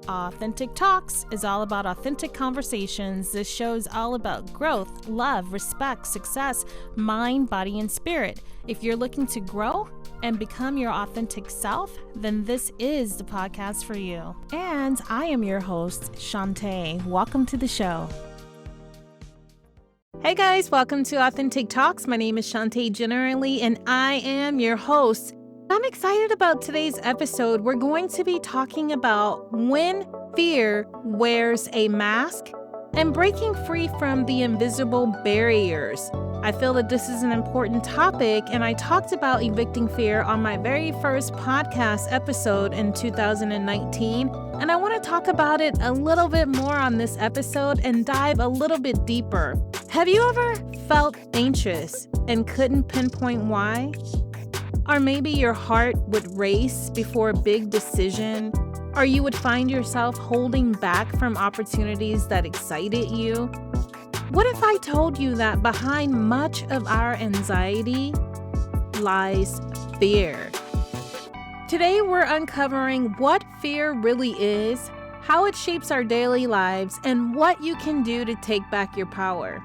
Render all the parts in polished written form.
Authentic Talks is all about authentic conversations. This show is all about growth, love, respect, success, mind, body, and spirit. If you're looking to grow and become your authentic self, then this is the podcast for you. And I am your host, Shanta. Welcome to the show. Hey guys, welcome to Authentic Talks. My name is Shanta Generally, and I am your host. I'm excited about today's episode. We're going to be talking about when fear wears a mask and breaking free from the invisible barriers. I feel that this is an important topic, and I talked about evicting fear on my very first podcast episode in 2019, and I want to talk about it a little bit more on this episode and dive a little bit deeper. Have you ever felt anxious and couldn't pinpoint why? Or maybe your heart would race before a big decision, or you would find yourself holding back from opportunities that excited you. What if I told you that behind much of our anxiety lies fear? Today we're uncovering what fear really is, how it shapes our daily lives, and what you can do to take back your power.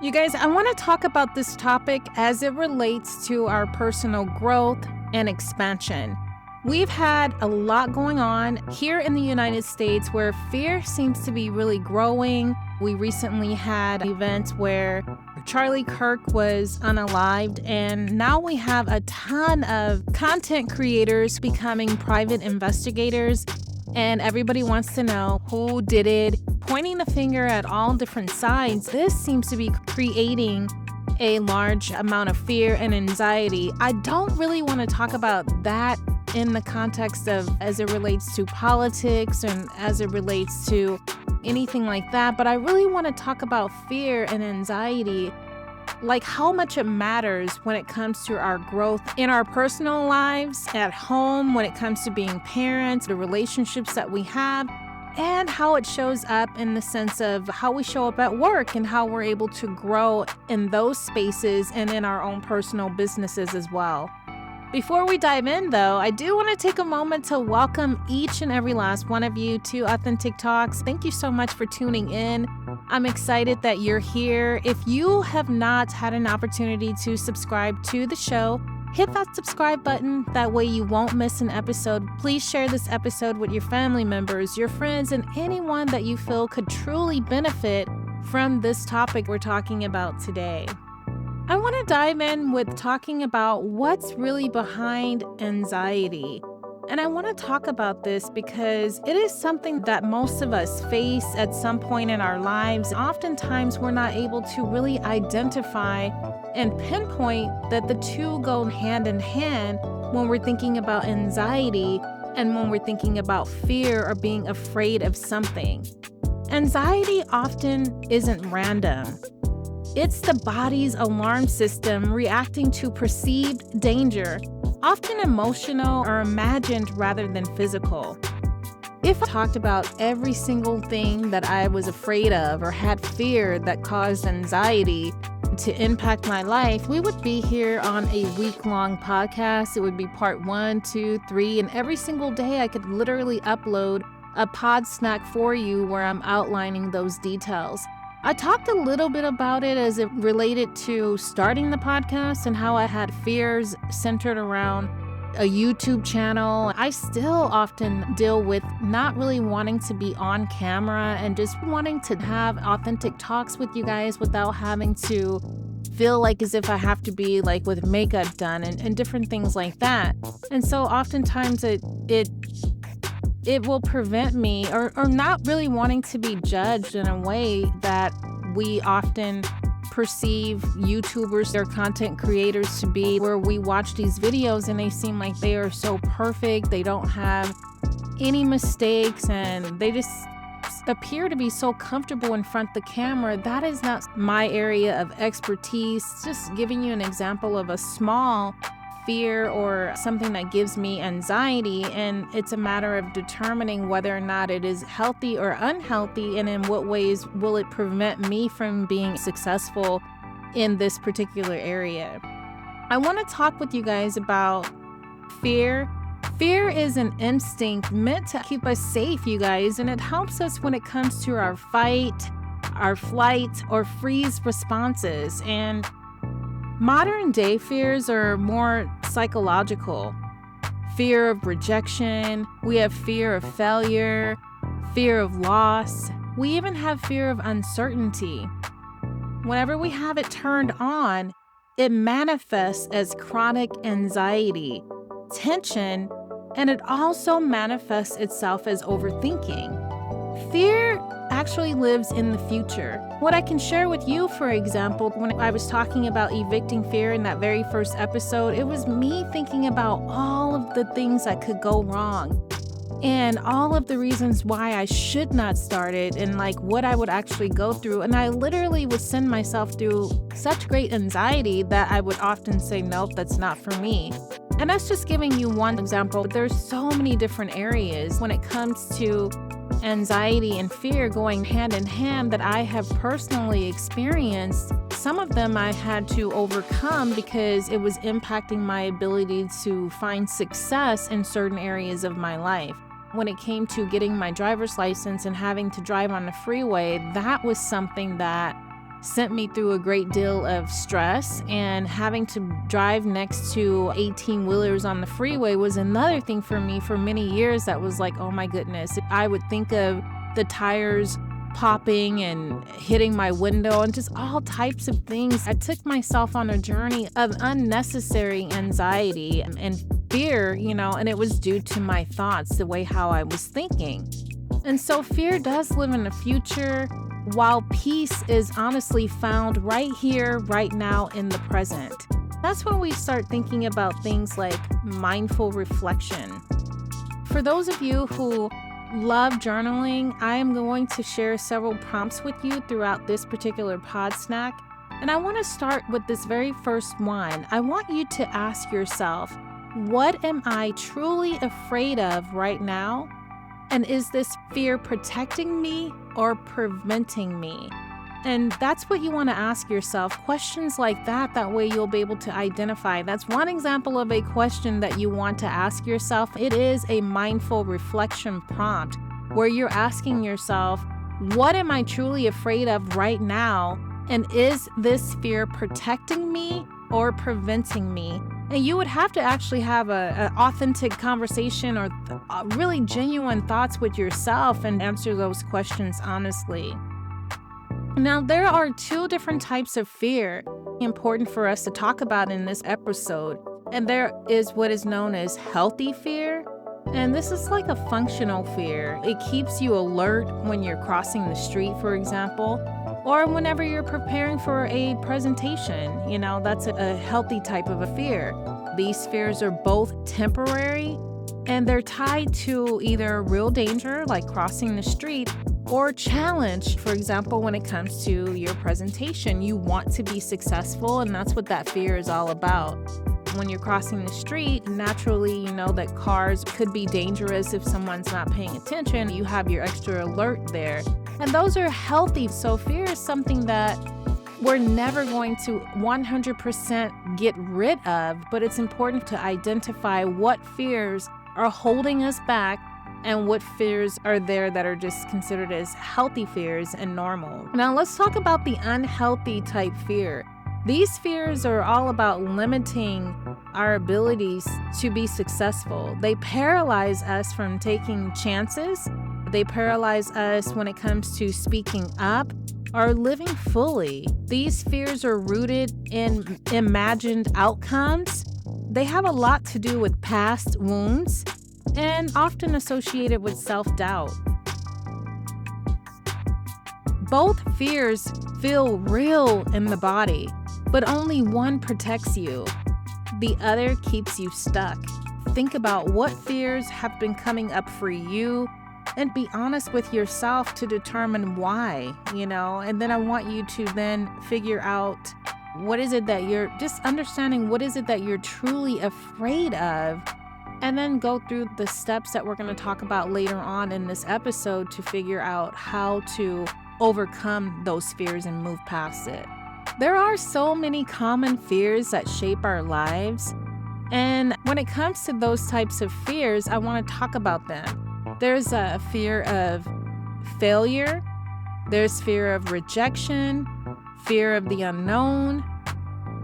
You guys, I want to talk about this topic as it relates to our personal growth and expansion. We've had a lot going on here in the United States where fear seems to be really growing. We recently had events where Charlie Kirk was unalived, and now we have a ton of content creators becoming private investigators, and everybody wants to know who did it, pointing the finger at all different sides. This seems to be creating a large amount of fear and anxiety. I don't really want to talk about that in the context of as it relates to politics and as it relates to anything like that, but I really want to talk about fear and anxiety, like how much it matters when it comes to our growth in our personal lives, at home, when it comes to being parents, the relationships that we have, and how it shows up in the sense of how we show up at work and how we're able to grow in those spaces and in our own personal businesses as well. Before we dive in, though, I do want to take a moment to welcome each and every last one of you to Authentic Talks. Thank you so much for tuning in. I'm excited that you're here. If you have not had an opportunity to subscribe to the show, hit that subscribe button. That way you won't miss an episode. Please share this episode with your family members, your friends, and anyone that you feel could truly benefit from this topic we're talking about today. I want to dive in with talking about what's really behind anxiety. And I want to talk about this because it is something that most of us face at some point in our lives. Oftentimes, we're not able to really identify and pinpoint that the two go hand in hand when we're thinking about anxiety and when we're thinking about fear or being afraid of something. Anxiety often isn't random. It's the body's alarm system reacting to perceived danger, often emotional or imagined rather than physical. If I talked about every single thing that I was afraid of or had fear that caused anxiety to impact my life, we would be here on a week-long podcast. It would be part 1, 2, 3, and every single day I could literally upload a pod snack for you where I'm outlining those details. I talked a little bit about it as it related to starting the podcast and how I had fears centered around a YouTube channel. I still often deal with not really wanting to be on camera and just wanting to have authentic talks with you guys without having to feel like as if I have to be like with makeup done and different things like that. And so oftentimes it will prevent me or not really wanting to be judged in a way that we often perceive YouTubers or content creators to be, where we watch these videos and they seem like they are so perfect, they don't have any mistakes, and they just appear to be so comfortable in front of the camera. That is not my area of expertise. Just giving you an example of a small fear or something that gives me anxiety, and it's a matter of determining whether or not it is healthy or unhealthy, and in what ways will it prevent me from being successful in this particular area. I want to talk with you guys about fear Fear is an instinct meant to keep us safe, you guys, and it helps us when it comes to our fight, our flight, or freeze responses. And modern day fears are more psychological. Fear of rejection, we have fear of failure, fear of loss, we even have fear of uncertainty. Whenever we have it turned on, it manifests as chronic anxiety, tension, and it also manifests itself as overthinking. Fear actually lives in the future. What I can share with you, for example, when I was talking about evicting fear in that very first episode, it was me thinking about all of the things that could go wrong and all of the reasons why I should not start it and like what I would actually go through. And I literally would send myself through such great anxiety that I would often say, nope, that's not for me. And that's just giving you one example. There's so many different areas when it comes to anxiety and fear going hand in hand that I have personally experienced. Some of them I had to overcome because it was impacting my ability to find success in certain areas of my life. When it came to getting my driver's license and having to drive on the freeway, that was something that sent me through a great deal of stress, and having to drive next to 18-wheelers on the freeway was another thing for me for many years that was like, oh my goodness. I would think of the tires popping and hitting my window and just all types of things. I took myself on a journey of unnecessary anxiety and fear, and it was due to my thoughts, the way how I was thinking. And so fear does live in the future, while peace is honestly found right here, right now, in the present. That's when we start thinking about things like mindful reflection. For those of you who love journaling, I am going to share several prompts with you throughout this particular pod snack. And I want to start with this very first one. I want you to ask yourself, what am I truly afraid of right now? And is this fear protecting me or preventing me? And that's what you want to ask yourself. Questions like that, that way you'll be able to identify. That's one example of a question that you want to ask yourself. It is a mindful reflection prompt where you're asking yourself, what am I truly afraid of right now? And is this fear protecting me or preventing me? And you would have to actually have an authentic conversation or really genuine thoughts with yourself and answer those questions honestly. Now, there are two different types of fear important for us to talk about in this episode. And there is what is known as healthy fear. And this is like a functional fear. It keeps you alert when you're crossing the street, for example, or whenever you're preparing for a presentation. That's a healthy type of a fear. These fears are both temporary and they're tied to either real danger, like crossing the street, or challenge. For example, when it comes to your presentation, you want to be successful, and that's what that fear is all about. When you're crossing the street, naturally, you know that cars could be dangerous if someone's not paying attention. You have your extra alert there. And those are healthy. So fear is something that we're never going to 100% get rid of, but it's important to identify what fears are holding us back and what fears are there that are just considered as healthy fears and normal. Now let's talk about the unhealthy type fear. These fears are all about limiting our abilities to be successful. They paralyze us from taking chances. They paralyze us when it comes to speaking up or living fully. These fears are rooted in imagined outcomes. They have a lot to do with past wounds and often associated with self-doubt. Both fears feel real in the body, but only one protects you. The other keeps you stuck. Think about what fears have been coming up for you and be honest with yourself to determine why, and then I want you to then figure out what is it that you're just understanding, what is it that you're truly afraid of, and then go through the steps that we're going to talk about later on in this episode to figure out how to overcome those fears and move past it. There are so many common fears that shape our lives. And when it comes to those types of fears, I want to talk about them. There's a fear of failure, there's fear of rejection, fear of the unknown.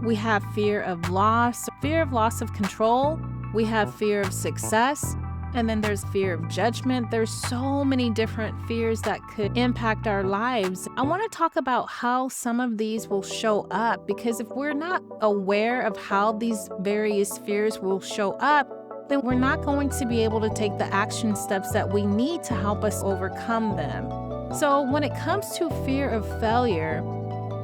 We have fear of loss of control. We have fear of success. And then there's fear of judgment. There's so many different fears that could impact our lives. I want to talk about how some of these will show up, because if we're not aware of how these various fears will show up, then we're not going to be able to take the action steps that we need to help us overcome them. So when it comes to fear of failure,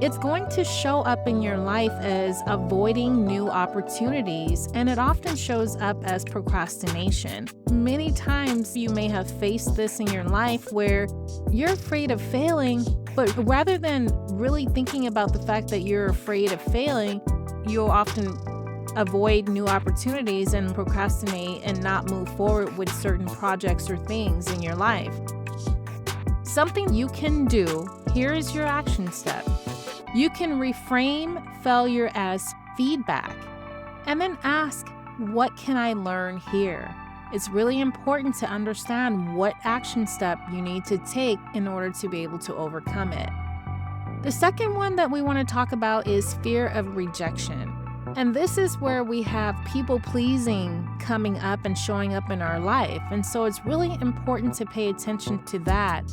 it's going to show up in your life as avoiding new opportunities, and it often shows up as procrastination. Many times you may have faced this in your life where you're afraid of failing, but rather than really thinking about the fact that you're afraid of failing, you'll often avoid new opportunities and procrastinate and not move forward with certain projects or things in your life. Something you can do, here is your action step. You can reframe failure as feedback and then ask, what can I learn here? It's really important to understand what action step you need to take in order to be able to overcome it. The second one that we want to talk about is fear of rejection. And this is where we have people pleasing coming up and showing up in our life. And so it's really important to pay attention to that.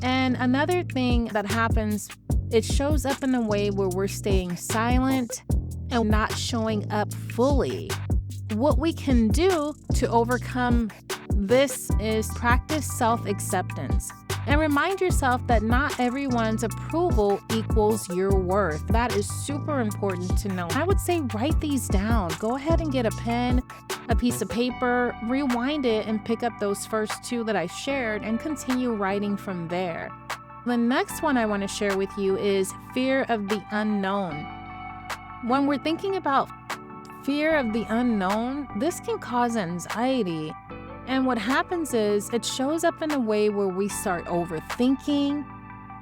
And another thing that happens, it shows up in a way where we're staying silent and not showing up fully. What we can do to overcome this is practice self-acceptance and remind yourself that not everyone's approval equals your worth. That is super important to know. I would say write these down. Go ahead and get a pen, a piece of paper, rewind it, and pick up those first two that I shared and continue writing from there. The next one I want to share with you is fear of the unknown. When we're thinking about fear of the unknown, this can cause anxiety. And what happens is it shows up in a way where we start overthinking,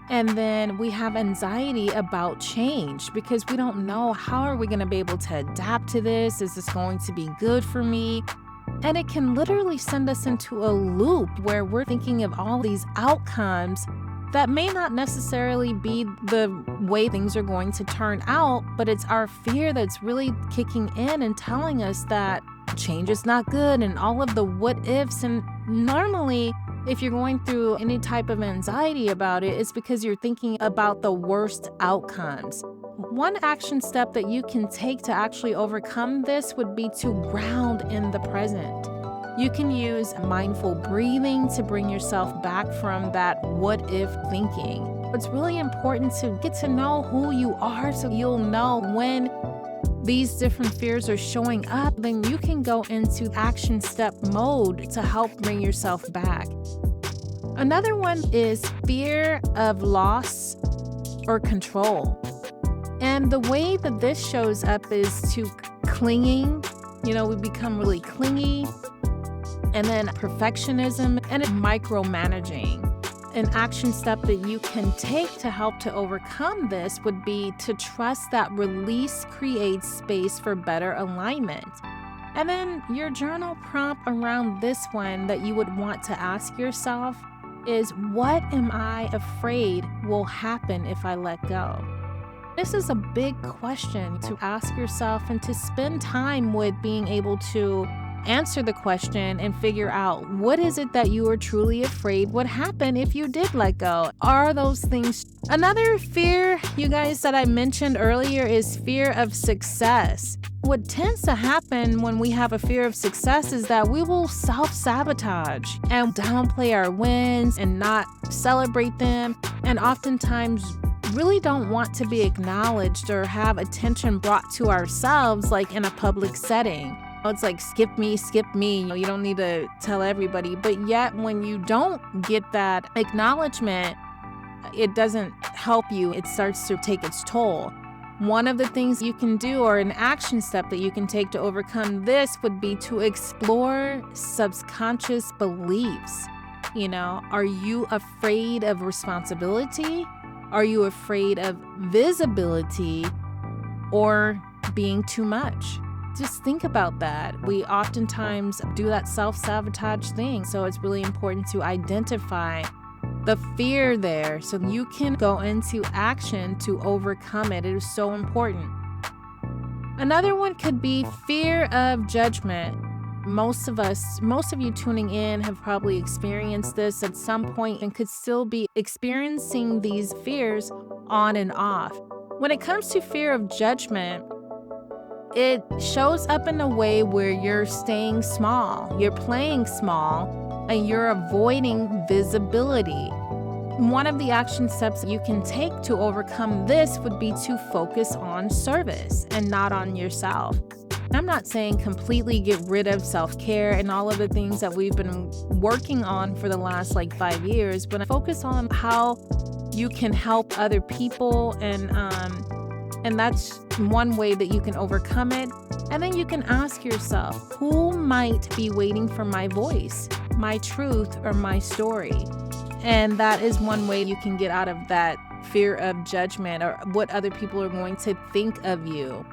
and then we have anxiety about change because we don't know, how are we going to be able to adapt to this? Is this going to be good for me? And it can literally send us into a loop where we're thinking of all these outcomes that may not necessarily be the way things are going to turn out, but it's our fear that's really kicking in and telling us that change is not good and all of the what ifs. And normally, if you're going through any type of anxiety about it, it's because you're thinking about the worst outcomes. One action step that you can take to actually overcome this would be to ground in the present. You can use mindful breathing to bring yourself back from that what if thinking. It's really important to get to know who you are so you'll know when these different fears are showing up, then you can go into action step mode to help bring yourself back. Another one is fear of loss or control. And the way that this shows up is to clinging. We become really clingy. And then perfectionism and micromanaging. An action step that you can take to help to overcome this would be to trust that release creates space for better alignment. And then your journal prompt around this one that you would want to ask yourself is, what am I afraid will happen if I let go? This is a big question to ask yourself and to spend time with being able to answer the question and figure out, what is it that you are truly afraid would happen if you did let go? Are those things? Another fear, you guys, that I mentioned earlier is fear of success. What tends to happen when we have a fear of success is that we will self-sabotage and downplay our wins and not celebrate them, and oftentimes really don't want to be acknowledged or have attention brought to ourselves, like in a public setting. It's like, skip me. You don't need to tell everybody. But yet when you don't get that acknowledgement, it doesn't help you. It starts to take its toll. One of the things you can do, or an action step that you can take to overcome this, would be to explore subconscious beliefs. Are you afraid of responsibility? Are you afraid of visibility or being too much? Just think about that. We oftentimes do that self-sabotage thing. So it's really important to identify the fear there so you can go into action to overcome it. It is so important. Another one could be fear of judgment. Most of you tuning in have probably experienced this at some point and could still be experiencing these fears on and off. When it comes to fear of judgment, it shows up in a way where you're staying small, you're playing small, and you're avoiding visibility. One of the action steps you can take to overcome this would be to focus on service and not on yourself. I'm not saying completely get rid of self-care and all of the things that we've been working on for the last 5 years, but focus on how you can help other people, and that's one way that you can overcome it. And then you can ask yourself, who might be waiting for my voice, my truth, or my story? And that is one way you can get out of that fear of judgment or what other people are going to think of you.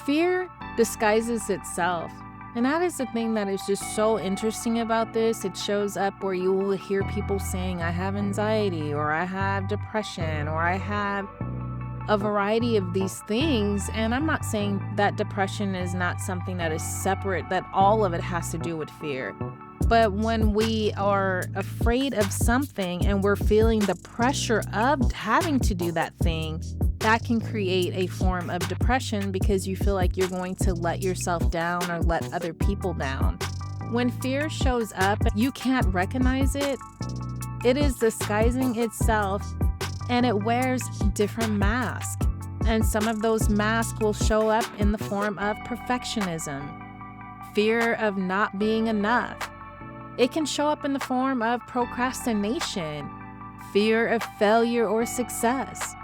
Fear disguises itself. And that is the thing that is just so interesting about this. It shows up where you will hear people saying, I have anxiety, or I have depression, or I have a variety of these things. And I'm not saying that depression is not something that is separate, that all of it has to do with fear. But when we are afraid of something and we're feeling the pressure of having to do that thing, that can create a form of depression because you feel like you're going to let yourself down or let other people down. When fear shows up, you can't recognize it. It is disguising itself and it wears different masks. And some of those masks will show up in the form of perfectionism, fear of not being enough. It can show up in the form of procrastination, fear of failure or success.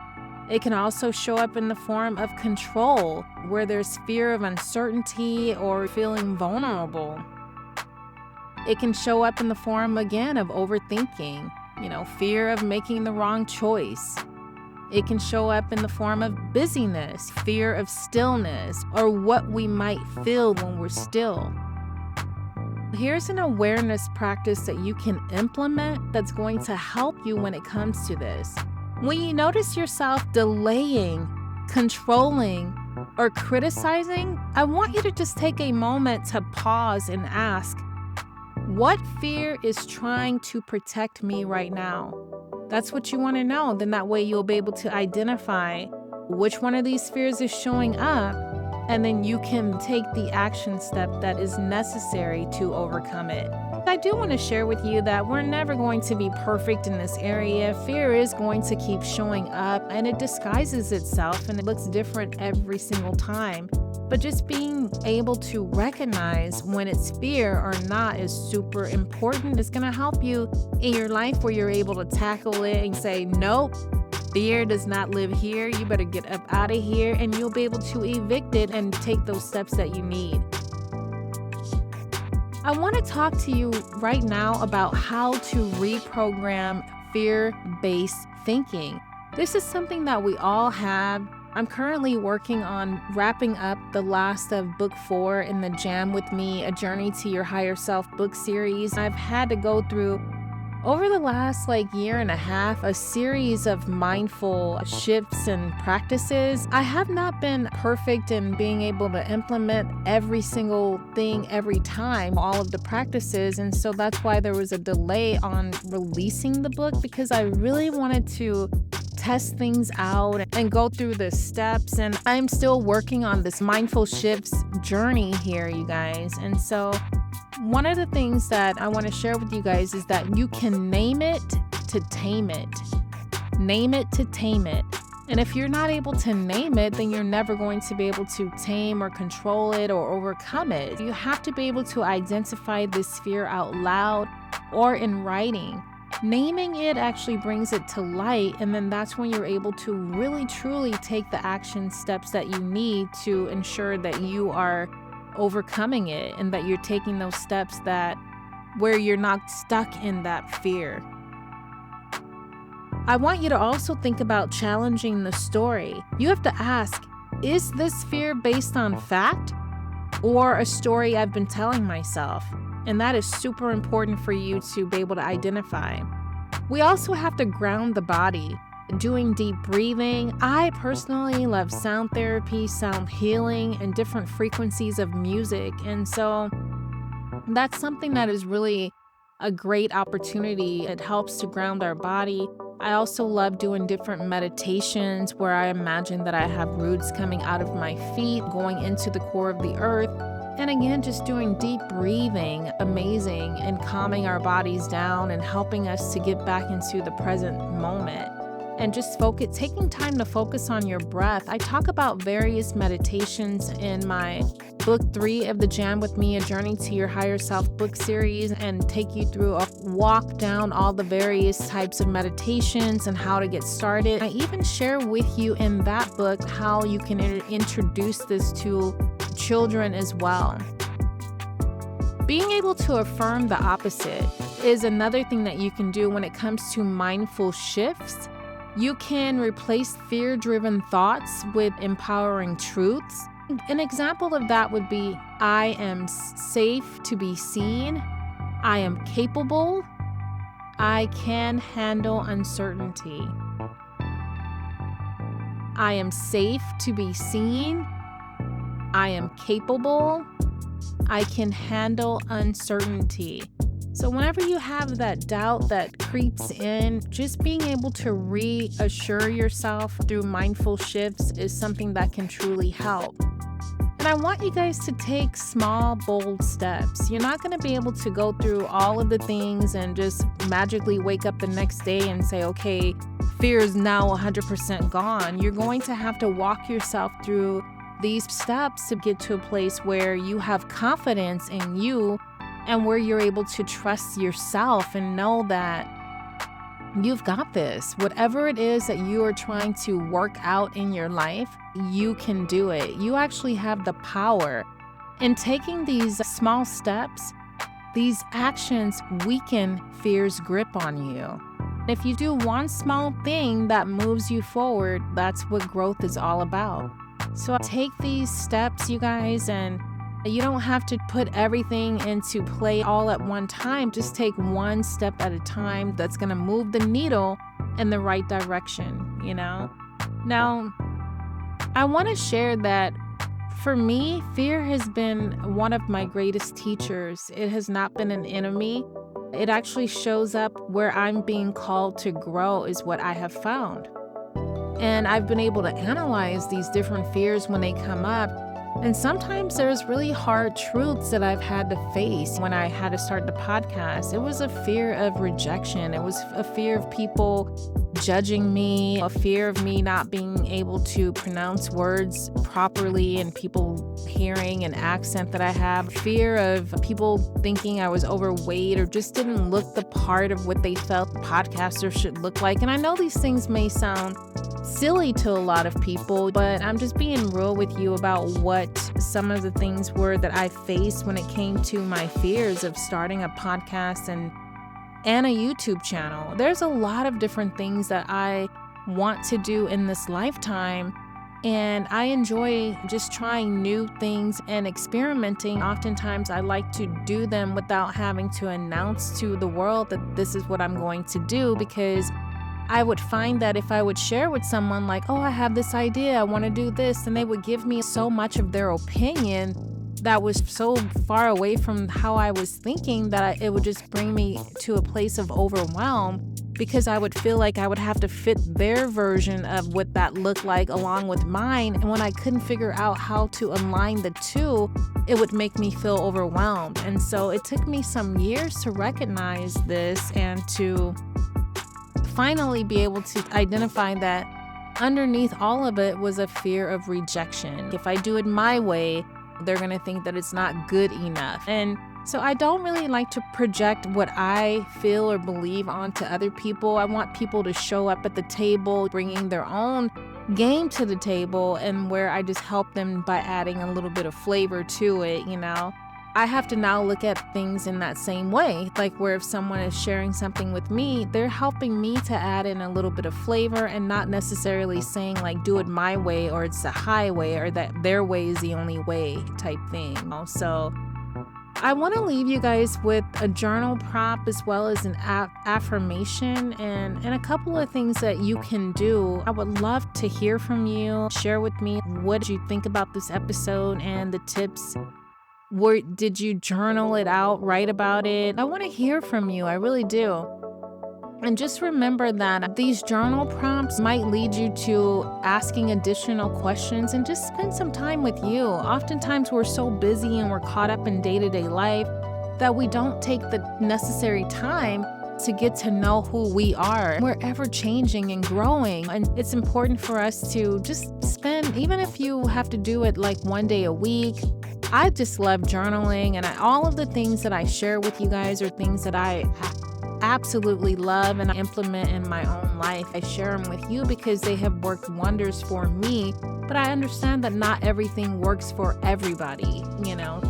It can also show up in the form of control, where there's fear of uncertainty or feeling vulnerable. It can show up in the form, again, of overthinking, fear of making the wrong choice. It can show up in the form of busyness, fear of stillness, or what we might feel when we're still. Here's an awareness practice that you can implement that's going to help you when it comes to this. When you notice yourself delaying, controlling, or criticizing, I want you to just take a moment to pause and ask, what fear is trying to protect me right now? That's what you want to know. Then that way you'll be able to identify which one of these fears is showing up, and then you can take the action step that is necessary to overcome it. I do want to share with you that we're never going to be perfect in this area. Fear is going to keep showing up and it disguises itself and it looks different every single time. But just being able to recognize when it's fear or not is super important. It's going to help you in your life where you're able to tackle it and say, nope, fear does not live here. You better get up out of here, and you'll be able to evict it and take those steps that you need. I want to talk to you right now about how to reprogram fear-based thinking. This is something that we all have. I'm currently working on wrapping up the last of book 4 in the Jam With Me, A Journey to Your Higher Self book series. I've had to go through, over the last year and a half, a series of mindful shifts and practices. I have not been perfect in being able to implement every single thing every time, all of the practices. And so that's why there was a delay on releasing the book, because I really wanted to test things out and go through the steps. And I'm still working on this mindful shifts journey here, you guys. And so one of the things that I want to share with you guys is that you can name it to tame it. Name it to tame it. And if you're not able to name it, then you're never going to be able to tame or control it or overcome it. You have to be able to identify this fear out loud or in writing. Naming it actually brings it to light, and then that's when you're able to really truly take the action steps that you need to ensure that you are overcoming it and that you're taking those steps that where you're not stuck in that fear. I want you to also think about challenging the story. You have to ask, is this fear based on fact or a story I've been telling myself. And that is super important for you to be able to identify. We also have to ground the body, doing deep breathing. I personally love sound therapy, sound healing, and different frequencies of music. And so that's something that is really a great opportunity. It helps to ground our body. I also love doing different meditations where I imagine that I have roots coming out of my feet, going into the core of the earth. And again, just doing deep breathing, amazing, and calming our bodies down and helping us to get back into the present moment. And just taking time to focus on your breath. I talk about various meditations in my book 3 of the Jam with Me, A Journey to Your Higher Self book series, and take you through a walk down all the various types of meditations and how to get started. I even share with you in that book how you can introduce this to children as well. Being able to affirm the opposite is another thing that you can do when it comes to mindful shifts. You can replace fear-driven thoughts with empowering truths. An example of that would be, I am safe to be seen. I am capable. I can handle uncertainty. I am safe to be seen. I am capable. I can handle uncertainty. So whenever you have that doubt that creeps in, just being able to reassure yourself through mindful shifts is something that can truly help. And I want you guys to take small, bold steps. You're not going to be able to go through all of the things and just magically wake up the next day and say, okay, fear is now 100% gone. You're going to have to walk yourself through these steps to get to a place where you have confidence in you and where you're able to trust yourself and know that you've got this. Whatever it is that you are trying to work out in your life, you can do it. You actually have the power. In taking these small steps, these actions weaken fear's grip on you. If you do one small thing that moves you forward, that's what growth is all about. So take these steps, you guys, and you don't have to put everything into play all at one time. Just take one step at a time that's going to move the needle in the right direction, you know? Now, I want to share that for me, fear has been one of my greatest teachers. It has not been an enemy. It actually shows up where I'm being called to grow, is what I have found. And I've been able to analyze these different fears when they come up. And sometimes there's really hard truths that I've had to face when I had to start the podcast. It was a fear of rejection. It was a fear of people judging me, a fear of me not being able to pronounce words properly and people hearing an accent that I have, fear of people thinking I was overweight or just didn't look the part of what they felt the podcaster should look like. And I know these things may sound silly to a lot of people, but I'm just being real with you about what some of the things were that I faced when it came to my fears of starting a podcast and a YouTube channel. There's a lot of different things that I want to do in this lifetime, and I enjoy just trying new things and experimenting. Oftentimes I like to do them without having to announce to the world that this is what I'm going to do, because I would find that if I would share with someone like, oh, I have this idea, I want to do this, and they would give me so much of their opinion that was so far away from how I was thinking that it would just bring me to a place of overwhelm, because I would feel like I would have to fit their version of what that looked like along with mine. And when I couldn't figure out how to align the two, it would make me feel overwhelmed. And so it took me some years to recognize this and to finally be able to identify that underneath all of it was a fear of rejection. If I do it my way, they're going to think that it's not good enough. And so I don't really like to project what I feel or believe onto other people. I want people to show up at the table, bringing their own game to the table, and where I just help them by adding a little bit of flavor to it, you know. I have to now look at things in that same way. Like where if someone is sharing something with me, they're helping me to add in a little bit of flavor and not necessarily saying like do it my way or it's the highway or that their way is the only way type thing. So I want to leave you guys with a journal prompt as well as an affirmation and a couple of things that you can do. I would love to hear from you. Share with me what did you think about this episode and the tips. Did you journal it out, write about it? I want to hear from you. I really do. And just remember that these journal prompts might lead you to asking additional questions and just spend some time with you. Oftentimes we're so busy and we're caught up in day-to-day life that we don't take the necessary time to get to know who we are. We're ever changing and growing. And it's important for us to just spend, even if you have to do it like one day a week. I just love journaling, and all of the things that I share with you guys are things that I absolutely love and I implement in my own life. I share them with you because they have worked wonders for me, but I understand that not everything works for everybody,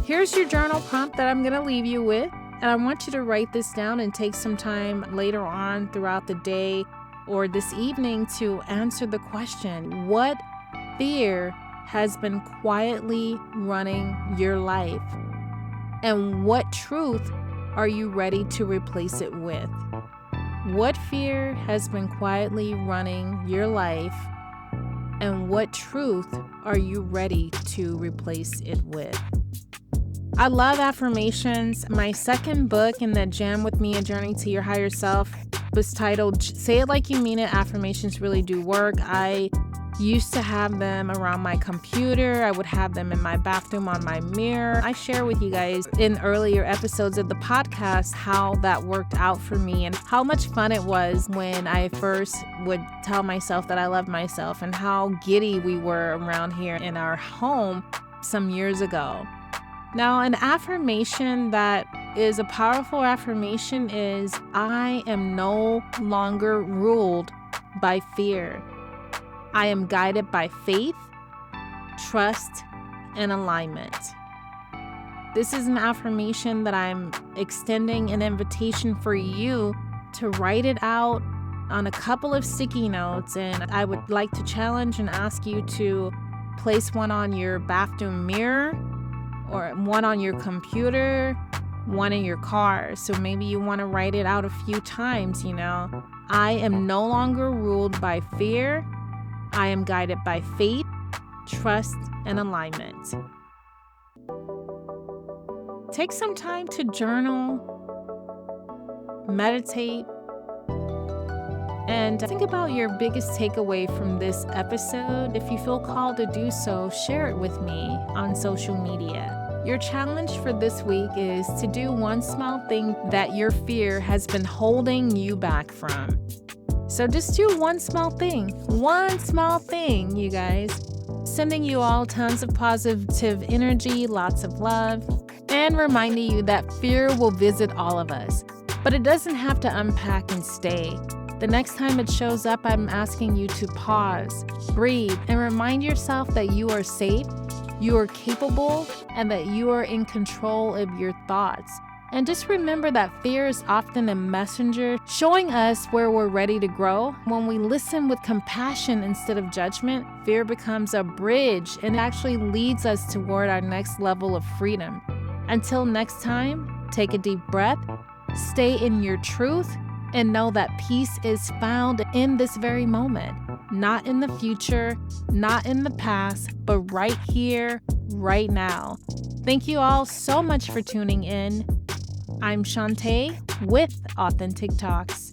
Here's your journal prompt that I'm going to leave you with, and I want you to write this down and take some time later on throughout the day or this evening to answer the question, what fear has been quietly running your life? And what truth are you ready to replace it with? What fear has been quietly running your life? And what truth are you ready to replace it with? I love affirmations. My second book in the Jam With Me, A Journey to Your Higher Self was titled Say It Like You Mean It, Affirmations Really Do Work. I used to have them around my computer. I would have them in my bathroom on my mirror. I share with you guys in earlier episodes of the podcast how that worked out for me and how much fun it was when I first would tell myself that I loved myself and how giddy we were around here in our home some years ago. Now, an affirmation that is a powerful affirmation is I am no longer ruled by fear. I am guided by faith, trust, and alignment. This is an affirmation that I'm extending an invitation for you to write it out on a couple of sticky notes. And I would like to challenge and ask you to place one on your bathroom mirror or one on your computer, one in your car. So maybe you want to write it out a few times, I am no longer ruled by fear. I am guided by faith, trust, and alignment. Take some time to journal, meditate, and think about your biggest takeaway from this episode. If you feel called to do so, share it with me on social media. Your challenge for this week is to do one small thing that your fear has been holding you back from. So just do one small thing, you guys. Sending you all tons of positive energy, lots of love, and reminding you that fear will visit all of us, but it doesn't have to unpack and stay. The next time it shows up, I'm asking you to pause, breathe, and remind yourself that you are safe, you are capable, and that you are in control of your thoughts. And just remember that fear is often a messenger showing us where we're ready to grow. When we listen with compassion instead of judgment, fear becomes a bridge and actually leads us toward our next level of freedom. Until next time, take a deep breath, stay in your truth, and know that peace is found in this very moment, not in the future, not in the past, but right here, right now. Thank you all so much for tuning in. I'm Shanta with Authentic Talks.